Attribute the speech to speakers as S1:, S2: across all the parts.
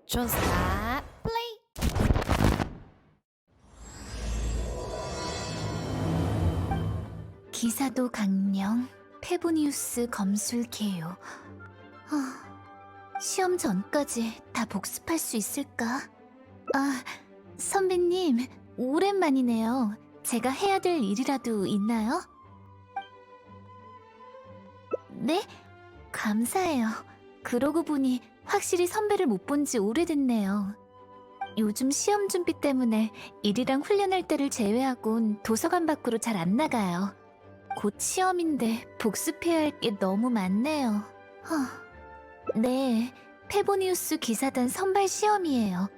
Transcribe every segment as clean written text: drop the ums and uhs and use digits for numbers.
S1: 조스타 플레이.
S2: 기사도 강령, 페보니우스 검술 개요. 시험 전까지 다 복습할 수 있을까? 선배님, 오랜만이네요. 제가 해야 될 일이라도 있나요? 네? 감사해요. 그러고 보니 확실히 선배를 못 본 지 오래됐네요. 요즘 시험 준비 때문에 일이랑 훈련할 때를 제외하곤 도서관 밖으로 잘 안 나가요. 곧 시험인데 복습해야 할 게 너무 많네요. 네, 페보니우스 기사단 선발 시험이에요.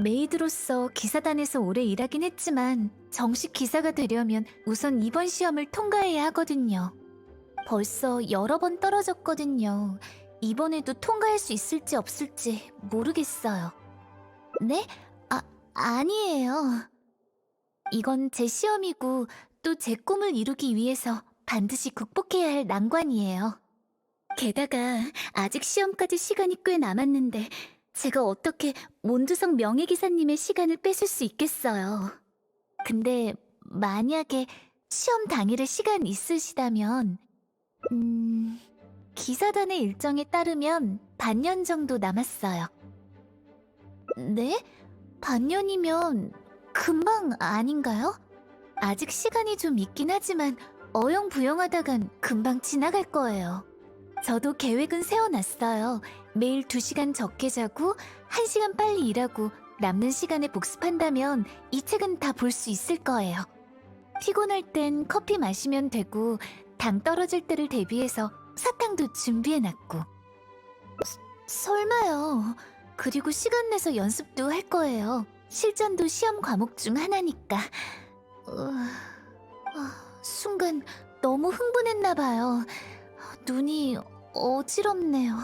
S2: 메이드로서 기사단에서 오래 일하긴 했지만 정식 기사가 되려면 우선 이번 시험을 통과해야 하거든요. 벌써 여러 번 떨어졌거든요. 이번에도 통과할 수 있을지 없을지 모르겠어요. 네? 아니에요. 이건 제 시험이고 또 제 꿈을 이루기 위해서 반드시 극복해야 할 난관이에요. 게다가 아직 시험까지 시간이 꽤 남았는데 제가 어떻게 몬드성 명예기사님의 시간을 뺏을 수 있겠어요. 근데 만약에 시험 당일에 시간 있으시다면 기사단의 일정에 따르면 반년 정도 남았어요. 네? 반년이면 금방 아닌가요? 아직 시간이 좀 있긴 하지만 어영부영하다간 금방 지나갈 거예요. 저도 계획은 세워놨어요. 매일 2시간 적게 자고 1시간 빨리 일하고 남는 시간에 복습한다면 이 책은 다 볼 수 있을 거예요. 피곤할 땐 커피 마시면 되고 당 떨어질 때를 대비해서 사탕도 준비해놨고. 설마요. 그리고 시간 내서 연습도 할 거예요. 실전도 시험 과목 중 하나니까. 순간 너무 흥분했나 봐요. 눈이 어지럽네요.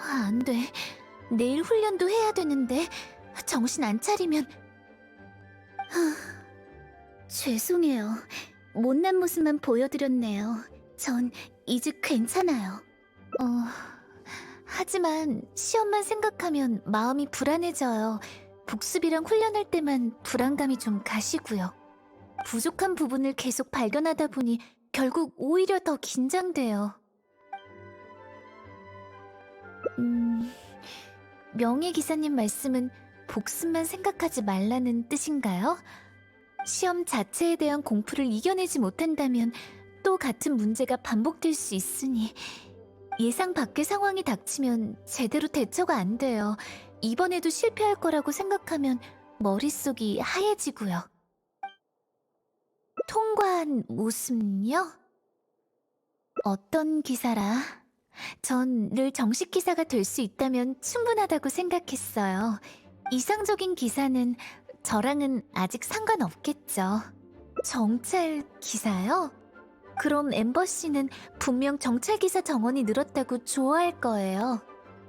S2: 안 돼. 내일 훈련도 해야 되는데 정신 안 차리면... 죄송해요. 못난 모습만 보여드렸네요. 전 이제 괜찮아요. 하지만 시험만 생각하면 마음이 불안해져요. 복습이랑 훈련할 때만 불안감이 좀 가시고요. 부족한 부분을 계속 발견하다 보니 결국 오히려 더 긴장돼요. 명예기사님 말씀은 복습만 생각하지 말라는 뜻인가요? 시험 자체에 대한 공포를 이겨내지 못한다면 또 같은 문제가 반복될 수 있으니 예상 밖의 상황이 닥치면 제대로 대처가 안 돼요. 이번에도 실패할 거라고 생각하면 머릿속이 하얘지고요. 통과한 모습요? 어떤 기사라? 전 늘 정식 기사가 될 수 있다면 충분하다고 생각했어요. 이상적인 기사는 저랑은 아직 상관없겠죠. 정찰 기사요? 그럼 엠버 씨는 분명 정찰 기사 정원이 늘었다고 좋아할 거예요.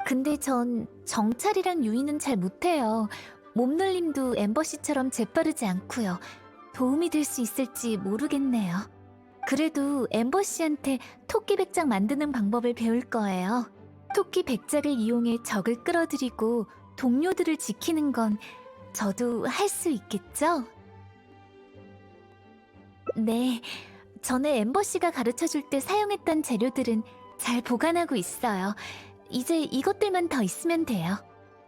S2: 근데 전 정찰이랑 유인은 잘 못해요. 몸놀림도 엠버 씨처럼 재빠르지 않고요. 도움이 될 수 있을지 모르겠네요. 그래도 엠버 씨한테 토끼 백작 만드는 방법을 배울 거예요. 토끼 백작을 이용해 적을 끌어들이고 동료들을 지키는 건 저도 할 수 있겠죠? 네, 전에 엠버 씨가 가르쳐줄 때 사용했던 재료들은 잘 보관하고 있어요. 이제 이것들만 더 있으면 돼요.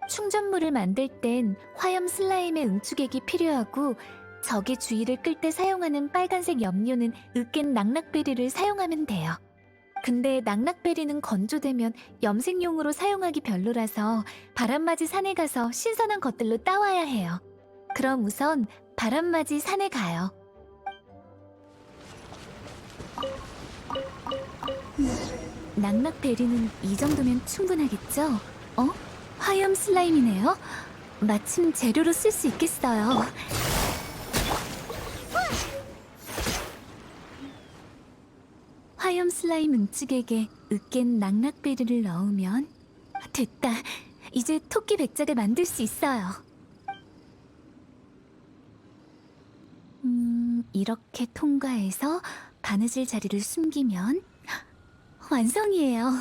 S2: 충전물을 만들 땐 화염 슬라임의 응축액이 필요하고 적의 주의를 끌 때 사용하는 빨간색 염료는 으깬 낙낙베리를 사용하면 돼요. 근데 낙낙베리는 건조되면 염색용으로 사용하기 별로라서 바람맞이 산에 가서 신선한 것들로 따와야 해요. 그럼 우선 바람맞이 산에 가요. 낙낙베리는 이 정도면 충분하겠죠? 화염 슬라임이네요? 마침 재료로 쓸 수 있겠어요. 화염 슬라임 응축액에 으깬 낙낙베리를 넣으면 됐다. 이제 토끼 백작을 만들 수 있어요. 이렇게 통과해서 바느질 자리를 숨기면 완성이에요.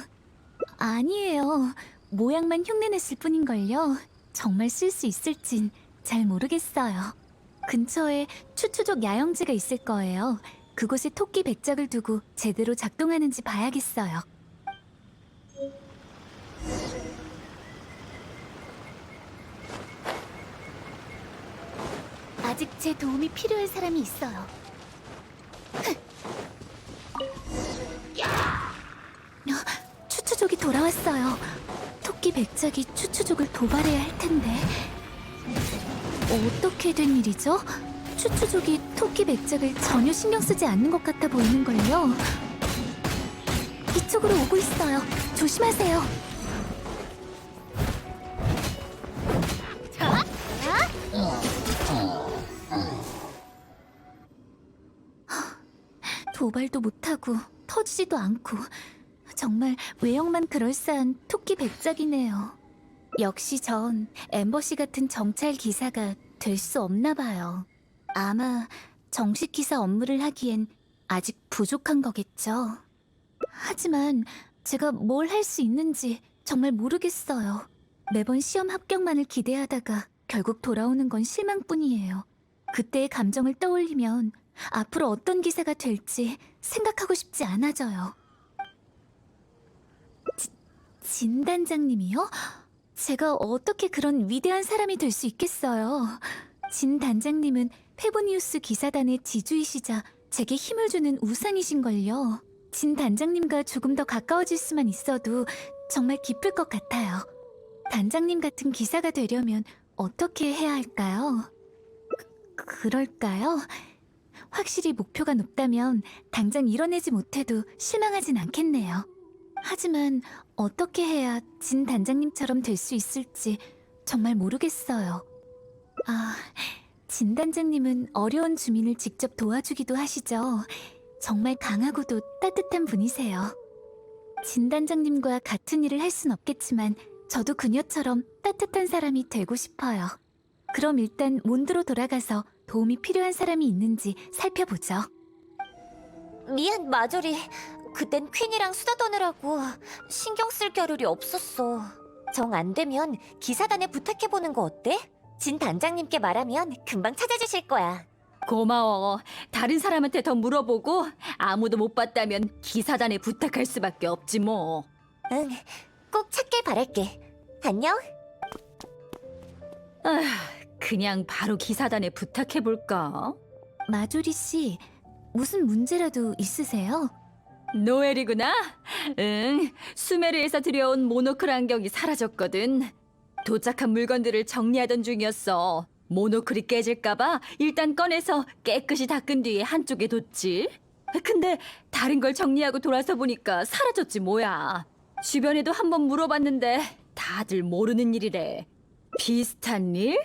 S2: 아니에요. 모양만 흉내냈을 뿐인걸요. 정말 쓸 수 있을진 잘 모르겠어요. 근처에 추추족 야영지가 있을 거예요. 그곳에 토끼 백작을 두고 제대로 작동하는지 봐야겠어요. 아직 제 도움이 필요한 사람이 있어요. 추추족이 돌아왔어요. 토끼 백작이 추추족을 도발해야 할 텐데 어떻게 된 일이죠? 추추족이 토끼 백작을 전혀 신경 쓰지 않는 것 같아 보이는걸요. 이쪽으로 오고 있어요. 조심하세요. 도발도 못하고 터지지도 않고 정말 외형만 그럴싸한 토끼 백작이네요. 역시 전 엠버시 같은 정찰 기사가 될 수 없나 봐요. 아마 정식 기사 업무를 하기엔 아직 부족한 거겠죠. 하지만 제가 뭘 할 수 있는지 정말 모르겠어요. 매번 시험 합격만을 기대하다가 결국 돌아오는 건 실망뿐이에요. 그때의 감정을 떠올리면 앞으로 어떤 기사가 될지 생각하고 싶지 않아져요. 진 단장님이요? 제가 어떻게 그런 위대한 사람이 될 수 있겠어요. 진 단장님은 페보니우스 기사단의 지주이시자 제게 힘을 주는 우상이신걸요. 진 단장님과 조금 더 가까워질 수만 있어도 정말 기쁠 것 같아요. 단장님 같은 기사가 되려면 어떻게 해야 할까요? 그럴까요? 확실히 목표가 높다면 당장 이뤄내지 못해도 실망하진 않겠네요. 하지만 어떻게 해야 진 단장님처럼 될 수 있을지 정말 모르겠어요. 진 단장님은 어려운 주민을 직접 도와주기도 하시죠. 정말 강하고도 따뜻한 분이세요. 진 단장님과 같은 일을 할 순 없겠지만 저도 그녀처럼 따뜻한 사람이 되고 싶어요. 그럼 일단 몬드로 돌아가서 도움이 필요한 사람이 있는지 살펴보죠.
S1: 미안, 마조리. 그땐 퀸이랑 수다 떠느라고 신경 쓸 겨를이 없었어. 정 안 되면 기사단에 부탁해보는 거 어때? 진 단장님께 말하면 금방 찾아주실 거야.
S3: 고마워. 다른 사람한테 더 물어보고 아무도 못 봤다면 기사단에 부탁할 수밖에 없지 뭐.
S1: 응, 꼭 찾길 바랄게. 안녕?
S3: 그냥 바로 기사단에 부탁해볼까?
S2: 마조리 씨, 무슨 문제라도 있으세요?
S3: 노엘이구나? 응, 수메르에서 들여온 모노클 안경이 사라졌거든. 도착한 물건들을 정리하던 중이었어. 모노클이 깨질까봐 일단 꺼내서 깨끗이 닦은 뒤에 한쪽에 뒀지. 근데 다른 걸 정리하고 돌아서 보니까 사라졌지 뭐야. 주변에도 한번 물어봤는데 다들 모르는 일이래. 비슷한 일?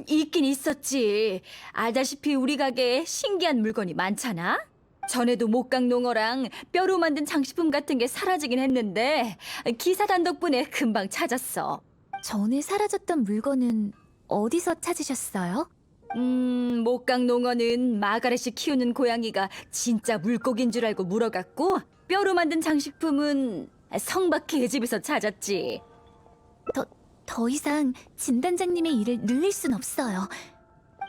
S3: 있긴 있었지. 알다시피 우리 가게에 신기한 물건이 많잖아? 전에도 목각농어랑 뼈로 만든 장식품 같은 게 사라지긴 했는데 기사단 덕분에 금방 찾았어.
S2: 전에 사라졌던 물건은 어디서 찾으셨어요?
S3: 목각농어는 마가렛이 키우는 고양이가 진짜 물고기인 줄 알고 물어갔고, 뼈로 만든 장식품은 성박해의 집에서 찾았지.
S2: 더 이상 진 단장님의 일을 늘릴 순 없어요.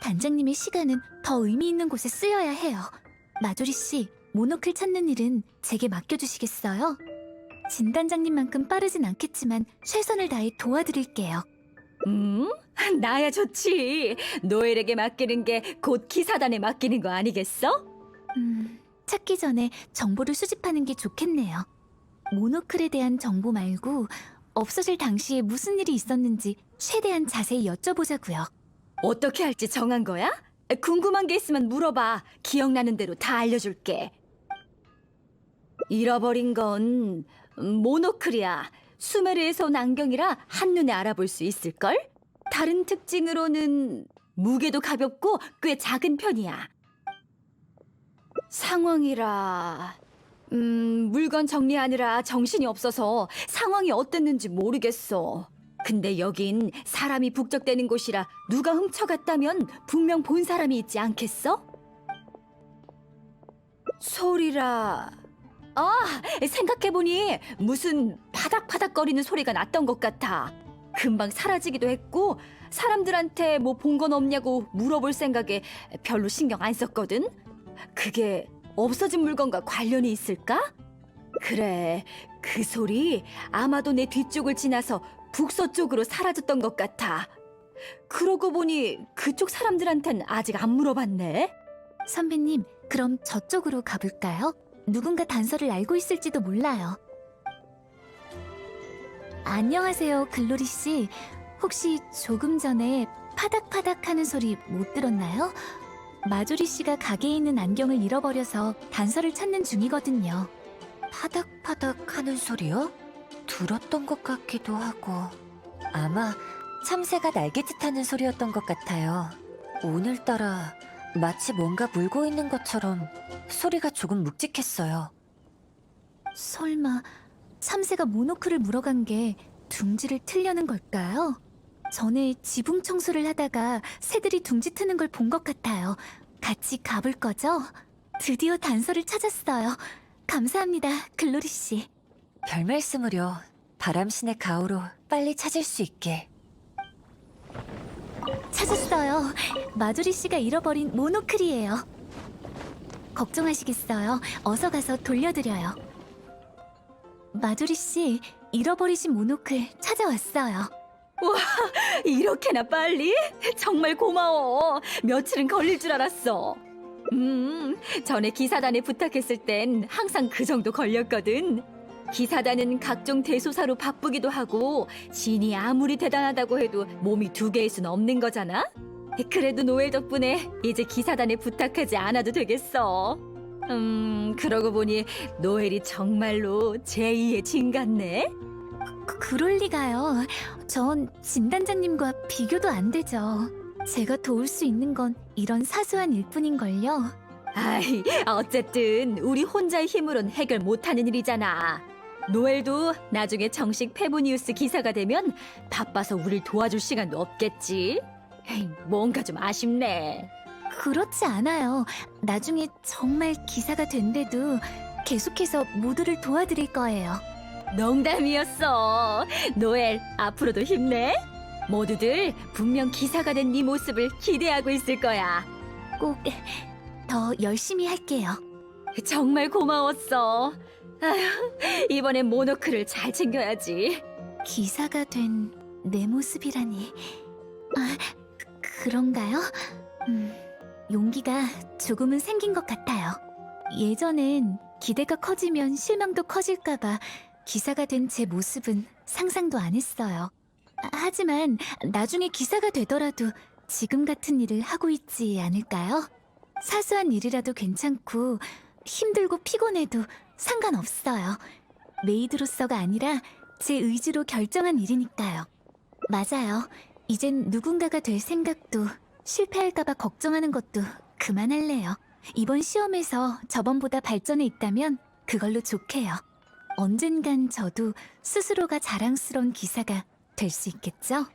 S2: 단장님의 시간은 더 의미 있는 곳에 쓰여야 해요. 마조리 씨, 모노클 찾는 일은 제게 맡겨주시겠어요? 진 단장님만큼 빠르진 않겠지만 최선을 다해 도와드릴게요.
S3: 나야 좋지. 노엘에게 맡기는 게 곧 기사단에 맡기는 거 아니겠어?
S2: 찾기 전에 정보를 수집하는 게 좋겠네요. 모노클에 대한 정보 말고 없어질 당시에 무슨 일이 있었는지 최대한 자세히 여쭤보자고요.
S3: 어떻게 할지 정한 거야? 궁금한 게 있으면 물어봐. 기억나는 대로 다 알려줄게. 잃어버린 건 모노클이야. 수메르에서 온 안경이라 한눈에 알아볼 수 있을걸? 다른 특징으로는 무게도 가볍고 꽤 작은 편이야. 상황이라... 물건 정리하느라 정신이 없어서 상황이 어땠는지 모르겠어. 근데 여긴 사람이 북적대는 곳이라 누가 훔쳐갔다면 분명 본 사람이 있지 않겠어? 소리라... 생각해보니 무슨 파닥파닥거리는 소리가 났던 것 같아. 금방 사라지기도 했고 사람들한테 뭐 본 건 없냐고 물어볼 생각에 별로 신경 안 썼거든. 그게 없어진 물건과 관련이 있을까? 그래, 그 소리 아마도 내 뒤쪽을 지나서 북서쪽으로 사라졌던 것 같아. 그러고 보니 그쪽 사람들한텐 아직 안 물어봤네.
S2: 선배님, 그럼 저쪽으로 가볼까요? 누군가 단서를 알고 있을지도 몰라요. 안녕하세요, 글로리 씨. 혹시 조금 전에 파닥파닥 하는 소리 못 들었나요? 마조리 씨가 가게에 있는 안경을 잃어버려서 단서를 찾는 중이거든요.
S1: 파닥파닥 하는 소리요? 들었던 것 같기도 하고. 아마 참새가 날개짓하는 소리였던 것 같아요. 오늘따라 마치 뭔가 물고 있는 것처럼 소리가 조금 묵직했어요.
S2: 설마 참새가 모노클을 물어간 게 둥지를 틀려는 걸까요? 전에 지붕 청소를 하다가 새들이 둥지 트는 걸 본 것 같아요. 같이 가볼 거죠? 드디어 단서를 찾았어요. 감사합니다, 글로리 씨.
S1: 별 말씀을요. 바람신의 가호로 빨리 찾을 수 있게.
S2: 찾았어요. 마조리 씨가 잃어버린 모노클이에요. 걱정하시겠어요? 어서 가서 돌려드려요. 마조리 씨, 잃어버리신 모노클 찾아왔어요.
S3: 이렇게나 빨리? 정말 고마워. 며칠은 걸릴 줄 알았어. 전에 기사단에 부탁했을 땐 항상 그 정도 걸렸거든. 기사단은 각종 대소사로 바쁘기도 하고 진이 아무리 대단하다고 해도 몸이 2개일 순 없는 거잖아? 그래도 노엘 덕분에 이제 기사단에 부탁하지 않아도 되겠어. 그러고 보니 노엘이 정말로 제2의 진 같네?
S2: 그럴 리가요. 전 진단장님과 비교도 안 되죠. 제가 도울 수 있는 건 이런 사소한 일뿐인걸요.
S3: 아이, 어쨌든 우리 혼자의 힘으론 해결 못하는 일이잖아. 노엘도 나중에 정식 페보니우스 기사가 되면 바빠서 우릴 도와줄 시간도 없겠지. 에이, 뭔가 좀 아쉽네.
S2: 그렇지 않아요. 나중에 정말 기사가 된데도 계속해서 모두를 도와드릴 거예요.
S3: 농담이었어. 노엘, 앞으로도 힘내. 모두들 분명 기사가 된 네 모습을 기대하고 있을 거야.
S2: 꼭 더 열심히 할게요.
S3: 정말 고마웠어. 아휴, 이번엔 모노클을 잘 챙겨야지.
S2: 기사가 된 내 모습이라니. 그런가요? 용기가 조금은 생긴 것 같아요. 예전엔 기대가 커지면 실망도 커질까봐 기사가 된 제 모습은 상상도 안 했어요. 하지만 나중에 기사가 되더라도 지금 같은 일을 하고 있지 않을까요? 사소한 일이라도 괜찮고 힘들고 피곤해도 상관없어요. 메이드로서가 아니라 제 의지로 결정한 일이니까요. 맞아요. 이젠 누군가가 될 생각도 실패할까봐 걱정하는 것도 그만할래요. 이번 시험에서 저번보다 발전해 있다면 그걸로 좋게요. 언젠간 저도 스스로가 자랑스러운 기사가 될 수 있겠죠?